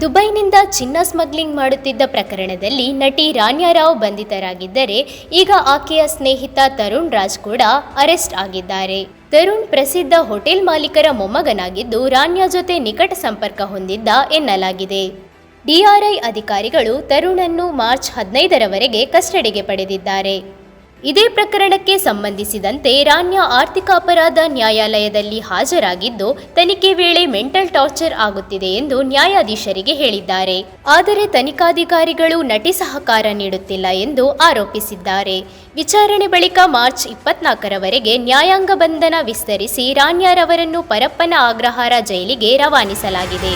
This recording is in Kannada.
ದುಬೈನಿಂದ ಚಿನ್ನ ಸ್ಮಗ್ಲಿಂಗ್ ಮಾಡುತ್ತಿದ್ದ ಪ್ರಕರಣದಲ್ಲಿ ನಟಿ ರಾನ್ಯಾ ರಾವ್ ಬಂಧಿತರಾಗಿದ್ದರೆ ಈಗ ಆಕೆಯ ಸ್ನೇಹಿತ ತರುಣ್ ರಾಜ್ ಕೂಡ ಅರೆಸ್ಟ್ ಆಗಿದ್ದಾರೆ. ತರುಣ್ ಪ್ರಸಿದ್ಧ ಹೋಟೆಲ್ ಮಾಲೀಕರ ಮೊಮ್ಮಗನಾಗಿದ್ದು ರಾನ್ಯಾ ಜೊತೆ ನಿಕಟ ಸಂಪರ್ಕ ಹೊಂದಿದ್ದ ಎನ್ನಲಾಗಿದೆ. ಡಿಆರ್ಐ ಅಧಿಕಾರಿಗಳು ತರುಣನ್ನು ಮಾರ್ಚ್ 15ರವರೆಗೆ ಕಸ್ಟಡಿಗೆ ಪಡೆದಿದ್ದಾರೆ. ಇದೇ ಪ್ರಕರಣಕ್ಕೆ ಸಂಬಂಧಿಸಿದಂತೆ ರಾನ್ಯಾ ಆರ್ಥಿಕ ಅಪರಾಧ ನ್ಯಾಯಾಲಯದಲ್ಲಿ ಹಾಜರಾಗಿದ್ದು ತನಿಖೆ ವೇಳೆ ಮೆಂಟಲ್ ಟಾರ್ಚರ್ ಆಗುತ್ತಿದೆ ಎಂದು ನ್ಯಾಯಾಧೀಶರಿಗೆ ಹೇಳಿದ್ದಾರೆ. ಆದರೆ ತನಿಖಾಧಿಕಾರಿಗಳು ನಟಿ ಸಹಕಾರ ನೀಡುತ್ತಿಲ್ಲ ಎಂದು ಆರೋಪಿಸಿದ್ದಾರೆ. ವಿಚಾರಣೆ ಬಳಿಕ ಮಾರ್ಚ್ 24ರವರೆಗೆ ನ್ಯಾಯಾಂಗ ಬಂಧನ ವಿಸ್ತರಿಸಿ ರಾನ್ಯಾರವರನ್ನು ಪರಪ್ಪನ ಅಗ್ರಹಾರ ಜೈಲಿಗೆ ರವಾನಿಸಲಾಗಿದೆ.